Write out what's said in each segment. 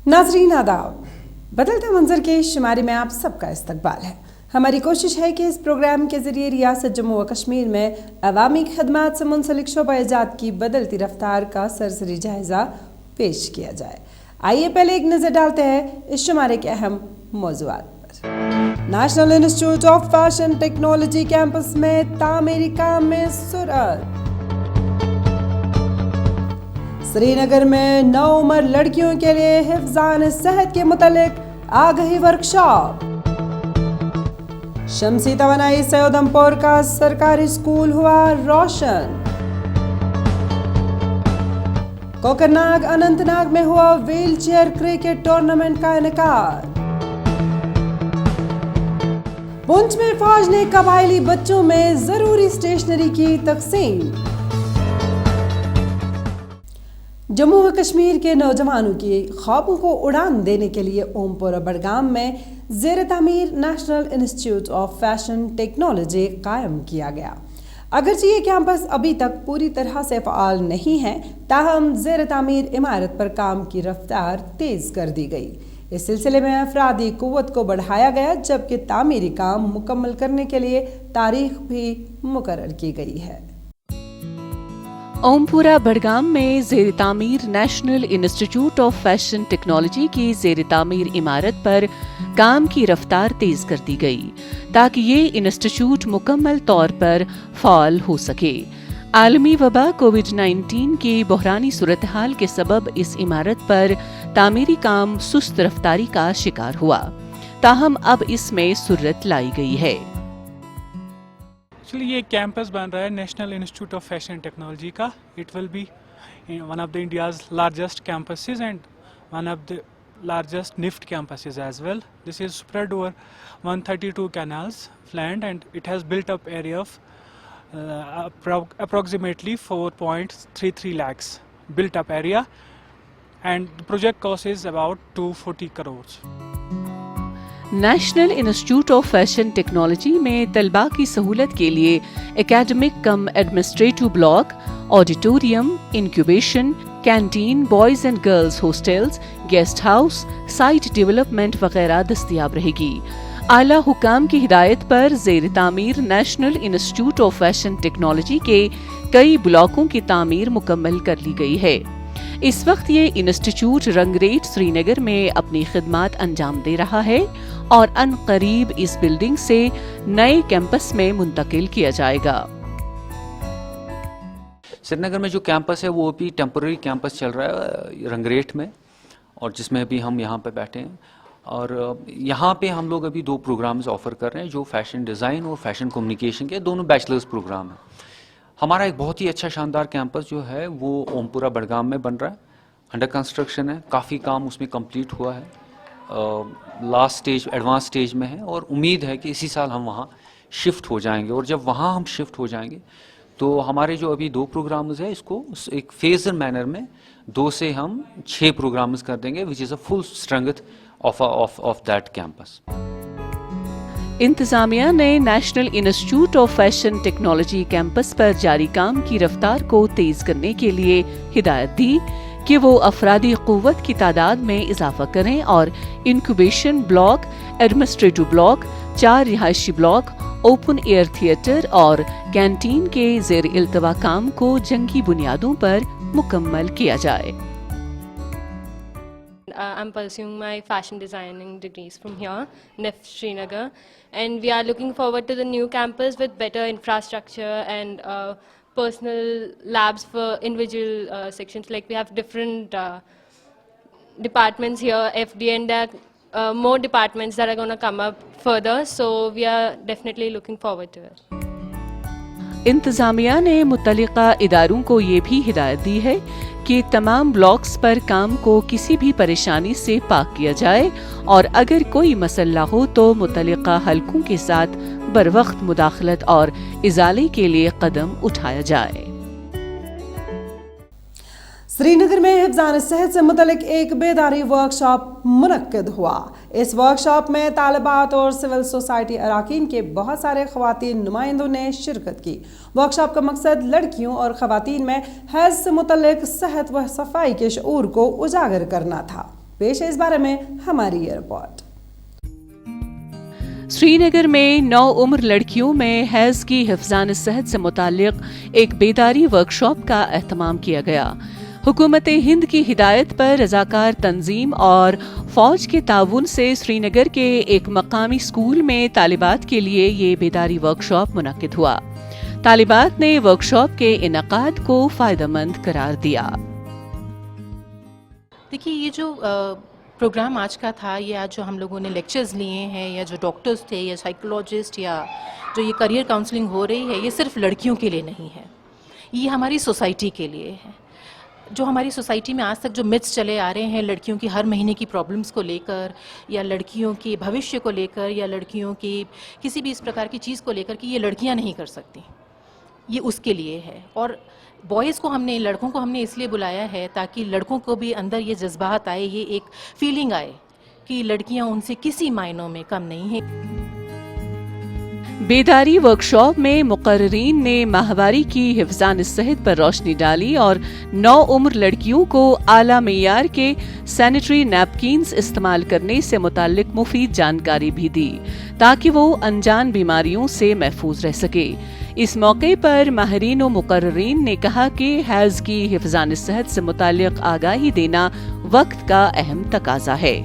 नाज़रीन आदाब, बदलते मंजर के शुमारी में आप सबका इस्तकबाल है। हमारी कोशिश है कि इस प्रोग्राम के ज़रिए रियासत जम्मू व कश्मीर में अवामी खदमात से मुंसलिक शोबा-ए-जात की बदलती रफ्तार का सरसरी जायज़ा पेश किया जाए। आइए पहले एक नज़र डालते हैं इस शुमारे के अहम मौज़ूआत पर। National institute of fashion technology campus में तामीरी काम में सुरअत। श्रीनगर में नौउम्र लड़कियों के लिए हिफ्ज़ान सेहत के मुतालिक आगाही वर्कशॉप। शमसी तवानाई से उधमपुर का सरकारी स्कूल हुआ रोशन। कोकरनाग अनंतनाग में हुआ व्हील चेयर क्रिकेट टूर्नामेंट का इनेकाद। पुंछ में फौज ने कबायली बच्चों में जरूरी स्टेशनरी की तकसीम। जम्मू व कश्मीर के नौजवानों की ख्वाबों को उड़ान देने के लिए ओमपुरा बडगाम में ज़ेर तामीर national institute of fashion technology कायम किया गया। अगरचे ये कैंपस अभी तक पूरी तरह से फ़आल नहीं है, ताहम ज़ेर तामीर इमारत पर काम की रफ्तार तेज़ कर दी गई। इस सिलसिले में अफरादी कुव्वत को बढ़ाया गया, जबकि तामीरी काम मुकम्मल करने के लिए तारीख भी मुकर्रर की गई है। ओमपुरा बडगाम में ज़ेर तामीर national institute of fashion technology की ज़ेर तामीर इमारत पर काम की रफ्तार तेज कर दी गई, ताकि ये इंस्टीट्यूट मुकम्मल तौर पर फ़ाल हो सके। आलमी वबा कोविड-19 की बहरानी सूरत हाल के सबब इस इमारत पर तामीरी काम सुस्त रफ्तारी का शिकार हुआ, ताहम अब इसमें सुर्रत लाई गई है। एक्चुअली ये कैंपस बन रहा है national institute of fashion technology का। It will be one of the India's largest campuses and one of the largest NIFT campuses as well. This is spread over 132 canals of land and it has built up area of approximately 4.33 lakhs built up area, and the project cost is about 240 crores. National institute of fashion technology में तलबा की सहूलत के लिए academic come administrative block, auditorium, incubation, canteen, boys and girls hostels, guest house, site development वगैरह दस्तयाब रहेगी। आला हुकाम की हिदायत पर ज़ेर तामीर national institute of fashion technology के कई ब्लॉकों की तामीर मुकम्मल कर ली गई है। इस वक्त ये इंस्टीट्यूट रंगरेट श्रीनगर में अपनी खिदमात अंजाम दे रहा है और अनकरीब इस बिल्डिंग से नए कैंपस में मुंतकिल किया जाएगा। श्रीनगर में जो कैंपस है वो अभी टेम्पररी कैंपस चल रहा है रंगरेट में, और जिसमें अभी हम यहाँ पे बैठे हैं। और यहाँ पे हम लोग अभी 2 प्रोग्राम्स ऑफर कर रहे हैं, जो फैशन डिज़ाइन और फैशन कम्युनिकेशन के दोनों बैचलर्स प्रोग्राम हैं। हमारा एक बहुत ही अच्छा शानदार कैंपस जो है वो ओमपुरा बडगाम में बन रहा है, अंडर कंस्ट्रक्शन है, काफ़ी काम उसमें कंप्लीट हुआ है, लास्ट स्टेज एडवांस स्टेज में है, और उम्मीद है कि इसी साल हम वहाँ शिफ्ट हो जाएंगे। और जब वहाँ हम शिफ्ट हो जाएंगे तो हमारे जो अभी 2 प्रोग्राम्स है इसको एक फेजर मैनर में 2 से हम 6 प्रोग्राम्स कर देंगे, which is a full strength of that campus. इंतजामिया ने national institute of fashion technology campus पर जारी काम की रफ्तार को तेज करने के लिए हिदायत दी कि वो अफरादी कुव्वत की तादाद में इजाफा करें और इंक्यूबेशन ब्लॉक, एडमिनिस्ट्रेटिव ब्लॉक, 4 रिहायशी ब्लॉक, ओपन एयर थिएटर और कैंटीन के ज़ेर इल्तवा काम को जंगी बुनियादों पर मुकम्मल किया जाए। I'm pursuing my fashion designing degrees from here, NIFT Srinagar, and we are looking forward to the new campus with better infrastructure and personal labs for individual sections. Like we have different departments here, FD, and there are more departments that are going to come up further, so we are definitely looking forward to it. इंतजामिया ने मुतल्लिका इदारों को ये भी हिदायत दी है कि तमाम ब्लॉक्स पर काम को किसी भी परेशानी से पाक किया जाए और अगर कोई मसला हो तो मुतल्लिका हलकों के साथ बरवक्त मुदाखलत और इजाले के लिए कदम उठाया जाए। श्रीनगर में हिफ्ज़ान सेहत से मुतल्लिक एक बेदारी वर्कशॉप मुनक्किद हुआ। इस वर्कशॉप में तालिबात और सिविल सोसाइटी अराकीन के बहुत सारे ख़वातीन नुमाइंदों ने शिरकत की। वर्कशॉप का मकसद लड़कियों और ख़वातीन में हैज़ से मुतल्लिक सेहत व सफाई के शऊर को उजागर करना था। पेश है इस बारे में हमारी ये रिपोर्ट। श्रीनगर में 9 उम्र लड़कियों में हैज़ की हिफ्ज़ान सेहत से मुताल्लिक एक बेदारी वर्कशॉप का एहतमाम किया गया। हुकूमत हिंद की हिदायत पर रज़ाकार तंजीम और फौज के ताउन से श्रीनगर के एक मकामी स्कूल में तालिबात के लिए ये बेदारी वर्कशॉप मुनक्किद हुआ। तालिबात ने वर्कशॉप के इनकाद को फ़ायदेमंद करार दिया। देखिए, ये जो प्रोग्राम आज का था, ये आज जो हम लोगों ने लेक्चर्स लिए हैं, या जो डॉक्टर्स थे या साइकोलॉजिस्ट या जो ये करियर काउंसलिंग हो रही है, ये सिर्फ लड़कियों के लिए नहीं है, ये हमारी सोसाइटी के लिए है। जो हमारी सोसाइटी में आज तक जो मिथ्स चले आ रहे हैं लड़कियों की हर महीने की प्रॉब्लम्स को लेकर, या लड़कियों के भविष्य को लेकर, या लड़कियों की किसी भी इस प्रकार की चीज़ को लेकर कि ये लड़कियां नहीं कर सकती, ये उसके लिए है। और बॉयज़ को हमने, लड़कों को हमने इसलिए बुलाया है ताकि लड़कों को भी अंदर ये जज्बात आए, ये एक फीलिंग आए कि लड़कियां उनसे किसी मायनों में कम नहीं हैं। बेदारी वर्कशॉप में मुकर्रीन ने माहवारी की हिफ्ज़ान सेहत पर रोशनी डाली और 9 उम्र लड़कियों को आला मेयार के सैनिटरी नैपकिन्स इस्तेमाल करने से मुताल्लिक मुफीद जानकारी भी दी ताकि वो अनजान बीमारियों से महफूज रह सके। इस मौके पर माहिरीन व मुकर्रीन ने कहा कि हैज़ की हिफ्ज़ान सेहत से मुताल्लिक आगाही देना वक्त का अहम तकाजा है।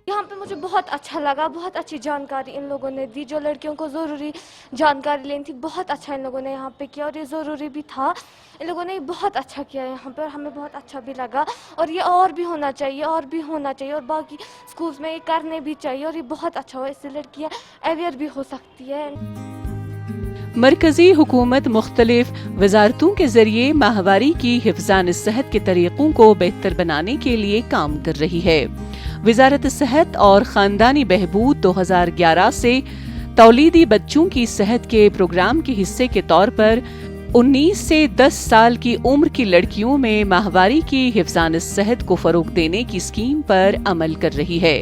यहाँ पे मुझे बहुत अच्छा लगा, बहुत अच्छी जानकारी इन लोगों ने दी। जो लड़कियों को ज़रूरी जानकारी लेनी थी, बहुत अच्छा इन लोगों ने यहाँ पे किया, और ये ज़रूरी भी था। इन लोगों ने बहुत अच्छा किया यहाँ पे, और हमें बहुत अच्छा भी लगा। और ये और भी होना चाहिए, और भी होना चाहिए, और बाकी स्कूल्स में ये करने भी चाहिए, और ये बहुत अच्छा हुआ। इससे लड़कियाँ अवेयर भी हो सकती है। मरकजी हुकूमत मुख्तलिफ वजारतों के जरिए माहवारी की हिफ्ज़ान सेहत के तरीक़ों को बेहतर बनाने के लिए काम कर रही है। वजारत सेहत और ख़ानदानी बहबूद 2011 से तौलीदी बच्चों की सेहत के प्रोग्राम के हिस्से के तौर पर 19 से 10 साल की उम्र की लड़कियों में माहवारी की हिफ्ज़ान सेहत को फ़रोग़ देने की स्कीम पर अमल कर रही है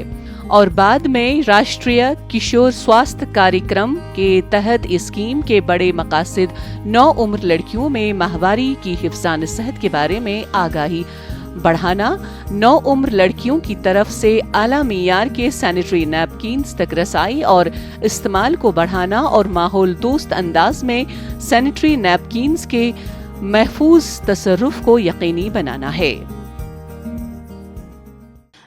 और बाद में राष्ट्रीय किशोर स्वास्थ्य कार्यक्रम के तहत इस स्कीम के बड़े मकासद 9 उम्र लड़कियों में माहवारी की हिफ्ज़ान सेहत के बारे में आगाही बढ़ाना, 9 उम्र लड़कियों की तरफ से आला मियार के सैनिटरी नैपकिन्स तक रसाई और इस्तेमाल को बढ़ाना और माहौल दोस्त अंदाज में सैनिटरी नैपकिन्स के महफूज तसर्रुफ को यकीनी बनाना है।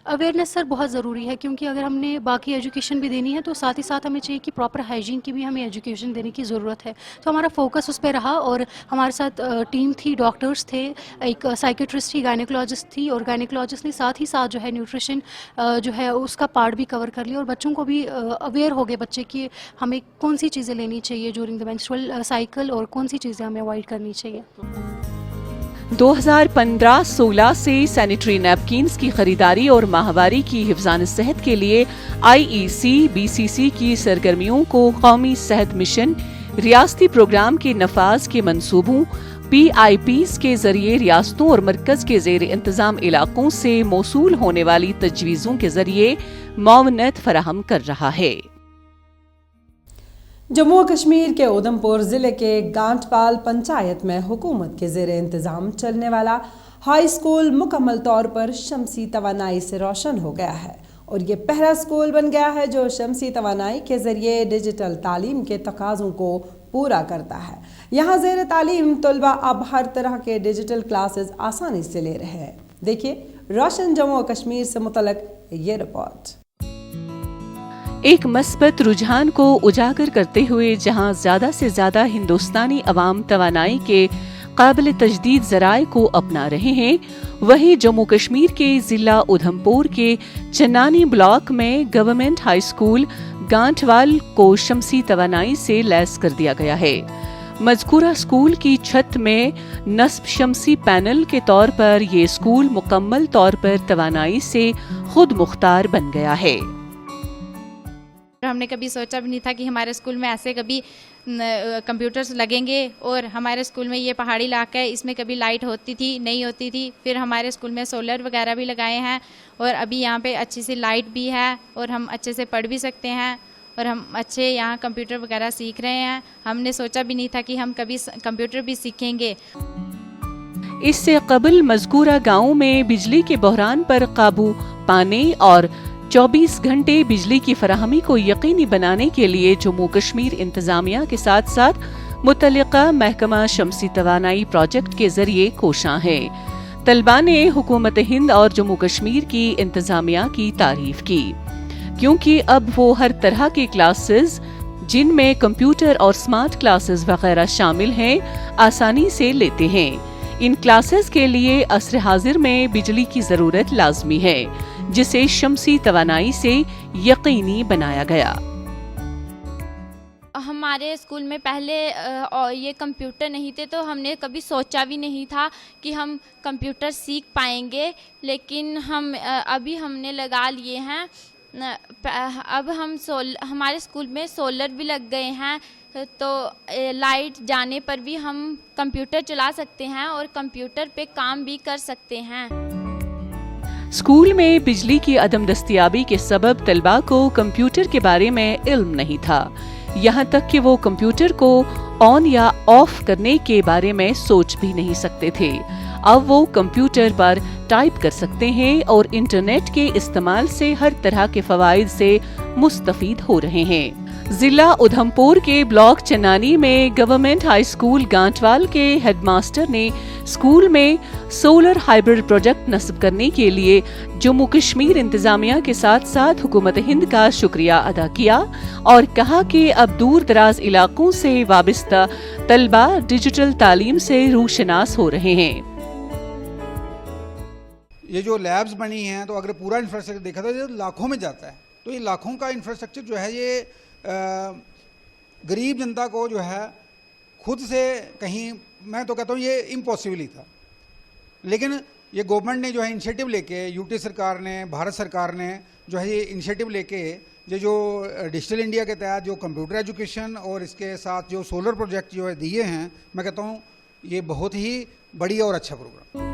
अवेयरनेस सर बहुत ज़रूरी है, क्योंकि अगर हमने बाकी एजुकेशन भी देनी है तो साथ ही साथ हमें चाहिए कि प्रॉपर हाइजीन की भी हमें एजुकेशन देने की ज़रूरत है। तो हमारा फोकस उस पर रहा, और हमारे साथ टीम थी, डॉक्टर्स थे, एक साइकेट्रिस्ट थी, गायनेकोलॉजिस्ट थी, और गायनेकोलॉजिस्ट ने साथ ही साथ जो है न्यूट्रिशन जो है उसका पार्ट भी कवर कर लिया, और बच्चों को भी अवेयर हो गए बच्चे कि हमें कौन सी चीज़ें लेनी चाहिए ड्यूरिंग द मेंस्ट्रुअल साइकिल और कौन सी चीज़ें हमें अवॉइड करनी चाहिए। 2015-16 से सैनिटरी नैपकिन्स की खरीदारी और माहवारी की हिफ्ज़ान सेहत के लिए IEC BCC की सरगर्मियों को कौमी सेहत मिशन, रियासती प्रोग्राम के नफाज के मंसूबों, PIPs के जरिए रियासतों और मरकज के ज़ेर इंतज़ाम इलाकों से मौसूल होने वाली तजवीज़ों के जरिए मुआवनत फराहम कर रहा है। जम्मू और कश्मीर के उधमपुर ज़िले के गांठपाल पंचायत में हुकूमत के ज़ेर इंतज़ाम चलने वाला हाई स्कूल मुकम्मल तौर पर शमसी तवानाई से रोशन हो गया है और ये पहला स्कूल बन गया है जो शमसी तवानाई के ज़रिए डिजिटल तालीम के तकाज़ों को पूरा करता है। यहाँ ज़ेर तालीम तलबा अब हर तरह के डिजिटल क्लासेस आसानी से ले रहे हैं। देखिए रोशन जम्मू और कश्मीर से मुतल्लिक ये रिपोर्ट। एक मस्बत रुझान को उजागर करते हुए जहां ज्यादा से ज्यादा हिंदुस्तानी अवाम तवानाई के काबिल तजदीद ज़राए को अपना रहे हैं, वहीं जम्मू कश्मीर के जिला उधमपुर के चन्नानी ब्लॉक में गवर्नमेंट हाई स्कूल गांठवाल को शमसी तवानाई से लैस कर दिया गया है। मज़कूरा स्कूल की छत में नस्ब शमसी पैनल के तौर पर ये स्कूल मुकम्मल तौर पर तवानाई से खुद मुख्तार बन गया है। हमने कभी सोचा भी नहीं था कि हमारे स्कूल में ऐसे कभी कंप्यूटर्स लगेंगे, और हमारे स्कूल में ये पहाड़ी इलाका है, इसमें कभी लाइट होती थी नहीं होती थी। फिर हमारे स्कूल में सोलर वगैरह भी लगाए हैं, और अभी यहाँ पे अच्छी सी लाइट भी है, और हम अच्छे से पढ़ भी सकते हैं, और हम अच्छे यहाँ कंप्यूटर वगैरह सीख रहे हैं। हमने सोचा भी नहीं था कि हम कभी कंप्यूटर भी सीखेंगे। اس سے قبل مذکورہ گاؤں میں بجلی کے بحران پر قابو پانے اور 24 گھنٹے بجلی کی فراہمی کو یقینی بنانے کے لیے جموں کشمیر انتظامیہ کے ساتھ ساتھ متعلقہ محکمہ شمسی توانائی پروجیکٹ کے ذریعے کوشاں ہے۔ طلباء نے حکومت ہند اور جموں کشمیر کی انتظامیہ کی تعریف کی، کیونکہ اب وہ ہر طرح کے کلاسز جن میں کمپیوٹر اور سمارٹ کلاسز وغیرہ شامل ہیں آسانی سے لیتے ہیں۔ ان کلاسز کے لیے عصر حاضر میں بجلی کی ضرورت لازمی ہے، جسے شمسی توانائی سے یقینی بنایا گیا۔ ہمارے اسکول میں پہلے یہ کمپیوٹر نہیں تھے، تو ہم نے کبھی سوچا بھی نہیں تھا کہ ہم کمپیوٹر سیکھ پائیں گے، لیکن ابھی ہم نے لگا لیے ہیں۔ اب ہمارے اسکول میں سولر بھی لگ گئے ہیں، تو لائٹ جانے پر بھی ہم کمپیوٹر چلا سکتے ہیں اور کمپیوٹر پہ کام بھی کر سکتے ہیں۔ اسکول میں بجلی کی عدم دستیابی کے سبب طلباء کو کمپیوٹر کے بارے میں علم نہیں تھا، یہاں تک کہ وہ کمپیوٹر کو آن یا آف کرنے کے بارے میں سوچ بھی نہیں سکتے تھے۔ اب وہ کمپیوٹر پر ٹائپ کر سکتے ہیں اور انٹرنیٹ کے استعمال سے ہر طرح کے فوائد سے مستفید ہو رہے ہیں۔ ضلع ادھمپور کے بلاک چنانی میں گورنمنٹ ہائی اسکول گانٹوال کے ہیڈ ماسٹر نے اسکول میں سولر ہائبرڈ پروجیکٹ نصب کرنے کے لیے جموں کشمیر انتظامیہ کے ساتھ ساتھ حکومت ہند کا شکریہ ادا کیا اور کہا کہ اب دور دراز علاقوں سے وابستہ طلباء ڈیجیٹل تعلیم سے روشناس ہو رہے ہیں۔ یہ جو لیبز بنی ہیں، تو اگر پورا انفراسٹرکچر دیکھا تو یہ لاکھوں میں جاتا ہے، تو یہ لاکھوں کا انفراسٹرکچر جو ہے یہ غریب جنتا کو جو ہے خود سے کہیں، میں تو کہتا ہوں یہ امپاسبل ہی تھا، لیکن یہ گورنمنٹ نے جو ہے انیشیٹو لے کے، یو ٹی سرکار نے، بھارت سرکار نے جو ہے یہ انیشیٹو لے کے یہ جو ڈیجیٹل انڈیا کے تحت جو کمپیوٹر ایجوکیشن اور اس کے ساتھ جو سولر پروجیکٹ جو ہے دیے ہیں، میں کہتا ہوں یہ بہت ہی بڑھیا اور اچھا پروگرام۔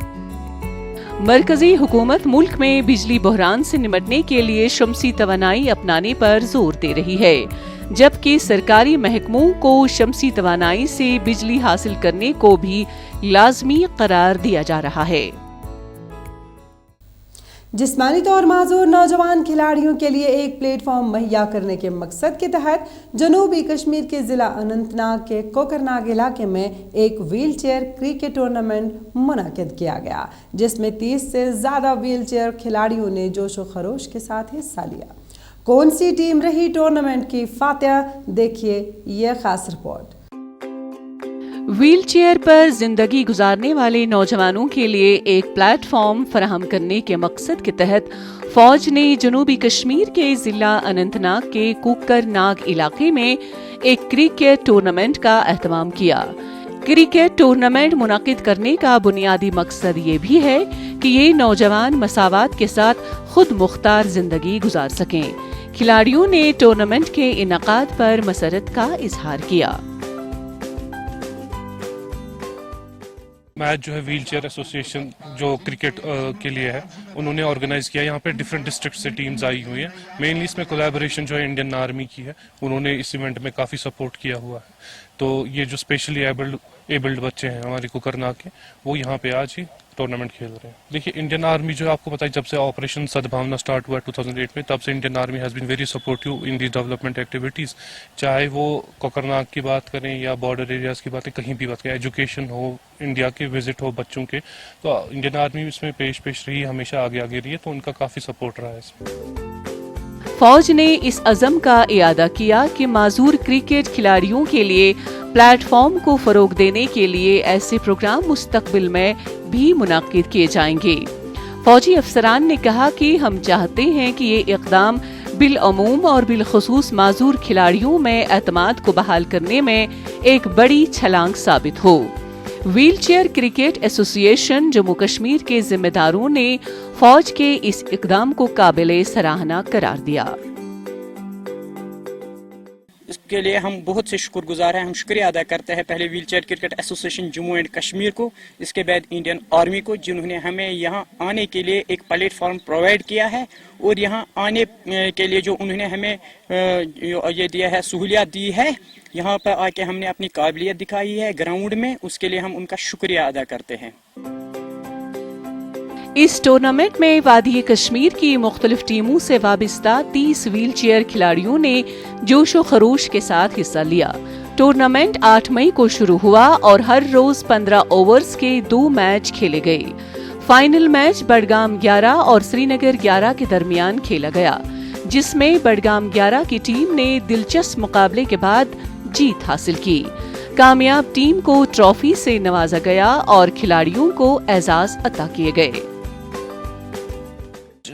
مرکزی حکومت ملک میں بجلی بحران سے نمٹنے کے لیے شمسی توانائی اپنانے پر زور دے رہی ہے، جبکہ سرکاری محکموں کو شمسی توانائی سے بجلی حاصل کرنے کو بھی لازمی قرار دیا جا رہا ہے۔ جسمانی طور معذور نوجوان کھلاڑیوں کے لیے ایک پلیٹ فارم مہیا کرنے کے مقصد کے تحت جنوبی کشمیر کے ضلع اننت ناگ کے کوکرناگ علاقے میں ایک ویل چیئر کرکٹ ٹورنامنٹ منعقد کیا گیا، جس میں 30 سے زیادہ ویل چیئر کھلاڑیوں نے جوش و خروش کے ساتھ حصہ لیا۔ کون سی ٹیم رہی ٹورنامنٹ کی فاتح، دیکھیے یہ خاص رپورٹ۔ ویل چیئر پر زندگی گزارنے والے نوجوانوں کے لیے ایک پلیٹ فارم فراہم کرنے کے مقصد کے تحت فوج نے جنوبی کشمیر کے ضلع اننت ناگ کے کوکر ناگ علاقے میں ایک کرکٹ ٹورنامنٹ کا اہتمام کیا۔ کرکٹ ٹورنامنٹ منعقد کرنے کا بنیادی مقصد یہ بھی ہے کہ یہ نوجوان مساوات کے ساتھ خود مختار زندگی گزار سکیں۔ کھلاڑیوں نے ٹورنامنٹ کے انعقاد پر مسرت کا اظہار کیا۔ میچ جو ہے ویل چیئر ایسوسی ایشن جو کرکٹ کے لیے ہے، انہوں نے آرگنائز کیا۔ یہاں پہ ڈفرینٹ ڈسٹرکٹ سے ٹیمز آئی ہوئی ہیں، مینلی اس میں کولیبوریشن جو ہے انڈین آرمی کی ہے، انہوں نے اس ایونٹ میں کافی سپورٹ کیا ہوا ہے۔ تو یہ جو اسپیشلی ایبلڈ بچے ہیں ہمارے کوکرناگ کے، وہ یہاں پہ آج ہی ٹورنامنٹ کھیل رہے ہیں۔ دیکھیے انڈین آرمی جو ہے آپ کو پتہ ہے، جب سے آپریشن سدبھاونا سٹارٹ ہوا 2008 میں، تب سے Indian army has been very supportive in these development activities, چاہے وہ کوکرناگ کی بات کریں یا بارڈر ایریاز کی باتیں، کہیں بھی بات کریں، ایجوکیشن ہو، انڈیا کے وزٹ ہو بچوں کے، تو انڈین آرمی اس میں پیش رہی ہے، ہمیشہ آگے رہی ہے، تو ان کا کافی سپورٹ رہا ہے اس میں۔ فوج نے اس عزم کا اعادہ کیا کہ معذور کرکٹ کھلاڑیوں کے لیے پلیٹ فارم کو فروغ دینے کے لیے ایسے پروگرام مستقبل میں بھی منعقد کیے جائیں گے۔ فوجی افسران نے کہا کہ ہم چاہتے ہیں کہ یہ اقدام بالعموم اور بالخصوص معذور کھلاڑیوں میں اعتماد کو بحال کرنے میں ایک بڑی چھلانگ ثابت ہو۔ ویل چیئر کرکٹ ایسوسی ایشن جموں کشمیر کے ذمہ داروں نے فوج کے اس اقدام کو قابل سراہنا قرار دیا۔ اس کے لیے ہم بہت سے شکر گزار ہیں، ہم شکریہ ادا کرتے ہیں پہلے ویل چیئر کرکٹ ایسوسی ایشن جموں اینڈ کشمیر کو، اس کے بعد انڈین آرمی کو، جنہوں نے ہمیں یہاں آنے کے لیے ایک پلیٹ فارم پرووائڈ کیا ہے، اور یہاں آنے کے لیے جو انہوں نے ہمیں یہ دیا ہے، سہولیات دی ہے، یہاں پر آ کے ہم نے اپنی قابلیت دکھائی ہے گراؤنڈ میں، اس کے لیے ہم ان کا شکریہ ادا کرتے ہیں۔ इस टूर्नामेंट में वादी कश्मीर की मुख्तलिफ टीमों से वाबस्ता 30 व्हील चेयर खिलाड़ियों ने जोशो खरोश के साथ हिस्सा लिया। टूर्नामेंट 8 मई को शुरू हुआ और हर रोज 15 ओवर्स के 2 मैच खेले गए। फाइनल मैच बडगाम 11 और श्रीनगर 11 के दरमियान खेला गया, जिसमें बडगाम 11 की टीम ने दिलचस्प मुकाबले के बाद जीत हासिल की। कामयाब टीम को ट्रॉफी से नवाजा गया और खिलाड़ियों को एजाज अता किए गए।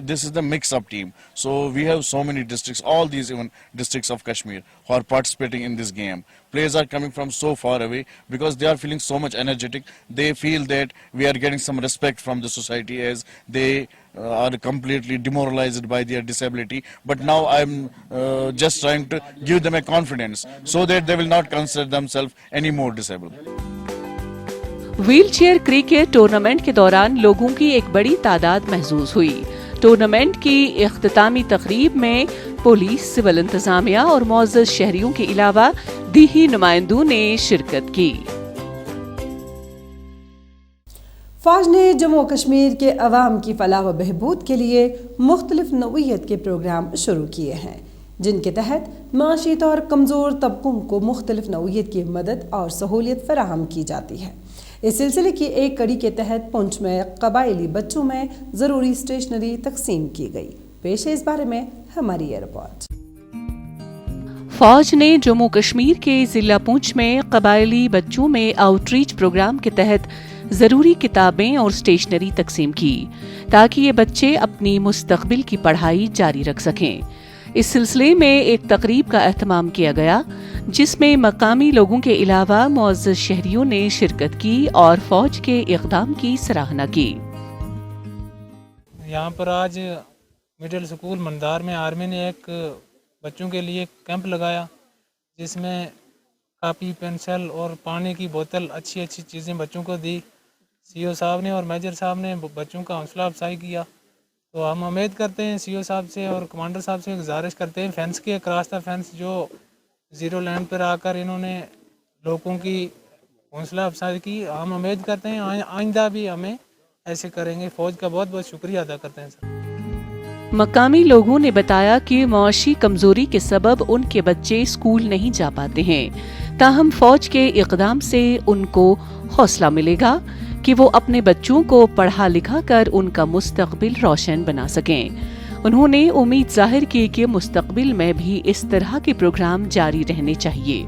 This is the mix-up team. So we have so many districts, all these even districts of Kashmir who are participating in this game. Players are coming from so far away because they are feeling so much energetic. They feel that we are getting some respect from the society as they are completely demoralized by their disability. But now I'm just trying to give them a confidence so that they will not consider themselves any more disabled. Wheel chair cricket tournament के दौरान लोगों की एक बड़ी तादाद महसूस हुई। Tournament की इख्तितामी तकरीब में पुलिस, सिविल इंतजामिया और मुअज़्ज़ज़ शहरियों के अलावा दीही नुमाइंदों ने शिरकत की। फौज ने जम्मू कश्मीर के अवाम की फलाह व बहबूद के लिए मुख्तलिफ नौइयत के प्रोग्राम शुरू किए हैं, जिनके तहत माशी तौर कमज़ोर तबकों को मुख्तलिफ नौइयत की मदद और सहूलियत फराहम की जाती है। इस सिलसिले की एक कड़ी के तहत पुंछ में कबायली बच्चों में ज़रूरी स्टेशनरी तकसीम की गई। पेश है इस बारे में हमारी ये रिपोर्ट। फौज ने जम्मू कश्मीर के जिला पुंछ में कबायली बच्चों में आउटरीच प्रोग्राम के तहत ज़रूरी किताबें और स्टेशनरी तकसीम की, ताकि ये बच्चे अपनी मुस्तकबिल की पढ़ाई जारी रख सकें। इस सिलसिले में एक तकरीब का एहतमाम किया गया, जिसमें मकामी लोगों के अलावा मुअज़्ज़ज़ शहरियों ने शिरकत की और फौज के इक़दाम की सराहना की। यहाँ पर आज मिडिल स्कूल मंदार में आर्मी ने एक बच्चों के लिए कैंप लगाया, जिसमें कापी, पेंसिल और पानी की बोतल, अच्छी अच्छी चीज़ें बच्चों को दी। सीओ साहब ने और मेजर साहब ने बच्चों का हौसला अफजाई किया। तो हम उम्मीद करते हैं सीओ साहब से और कमांडर साहब से गुजारिश करते हैं फेंस के क्रॉस द फेंस जो ज़ीरो लैंड पर आकर इन्होंने लोगों की हौसला अफजाई की। हम उम्मीद करते हैं आइंदा भी हमें ऐसे करेंगे। फ़ौज का बहुत बहुत शुक्रिया अदा करते हैं सर। मकामी लोगों ने बताया कि मुआशी कमजोरी के सबब उनके बच्चे स्कूल नहीं जा पाते हैं, ताहम फौज के इक़दाम से उनको हौसला मिलेगा कि वो अपने बच्चों को पढ़ा लिखा कर उनका मुस्तकबिल रोशन बना सकें। उन्होंने उम्मीद जाहिर की कि मुस्तकबिल में भी इस तरह के प्रोग्राम जारी रहने चाहिए।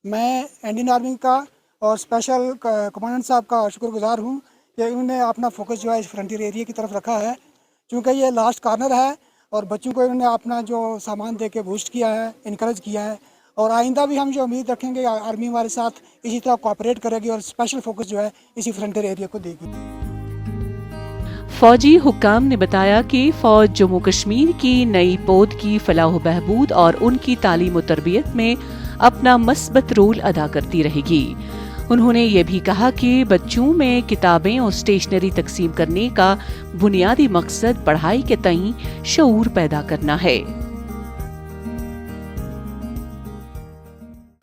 मैं इंडियन आर्मी का और स्पेशल कमांडेंट साहब का शुक्रगुजार हूँ कि उन्होंने अपना फोकस जो है इस फ्रंटियर एरिया की तरफ रखा है, क्योंकि ये लास्ट कॉर्नर है और बच्चों को इन्होंने अपना जो सामान दे के बूस्ट किया है, इनकरेज किया है। और आइंदा भी हम जो उम्मीद रखेंगे आर्मी हमारे साथ इसी तरह कोऑपरेट करेगी और स्पेशल फोकस जो है इसी फ्रंटियर एरिया को देगी। फौजी हुक्काम ने बताया कि फौज जम्मू कश्मीर की नई पौध की फलाह बहबूद और उनकी तालीम और तरबियत में अपना मस्बत रोल अदा करती रहेगी। उन्होंने ये भी कहा कि बच्चों में किताबें और स्टेशनरी तकसीम करने का बुनियादी मकसद पढ़ाई के तई शऊर पैदा करना है।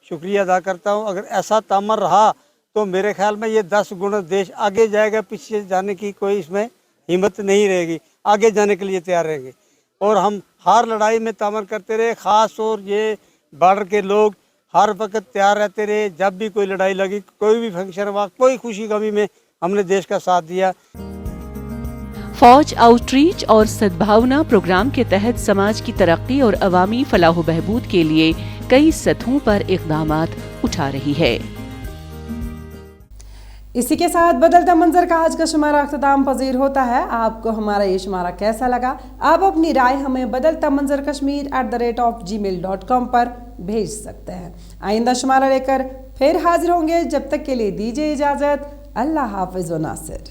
शुक्रिया अदा करता हूँ। अगर ऐसा तामर रहा तो मेरे ख्याल में ये 10 गुना देश आगे जाएगा, पीछे जाने की कोई इसमें हिम्मत नहीं रहेगी, आगे जाने के लिए तैयार रहेंगे। और हम हर लड़ाई में तामर करते रहे, ख़ास और ये बॉर्डर के लोग हर वक्त तैयार रहते रहे। जब भी कोई लड़ाई लगी, कोई भी फंक्शन हुआ, कोई खुशी गमी में हमने देश का साथ दिया। फौज आउटरीच और सद्भावना प्रोग्राम के तहत समाज की तरक्की और अवामी फलाह बहबूद के लिए कई सतहों पर इक़दामात उठा रही है। इसी के साथ बदलता मंजर का आज का शुमारा अख्ताम पजीर होता है। आपको हमारा ये शुमारा कैसा लगा? आप अपनी राय हमें बदलता मंजर kashmir@gmail.com पर भेज सकते हैं। आइंदा शुमारा लेकर फिर हाजिर होंगे। जब तक के लिए दीजिए इजाज़त। अल्लाह हाफिज़ व नासिर।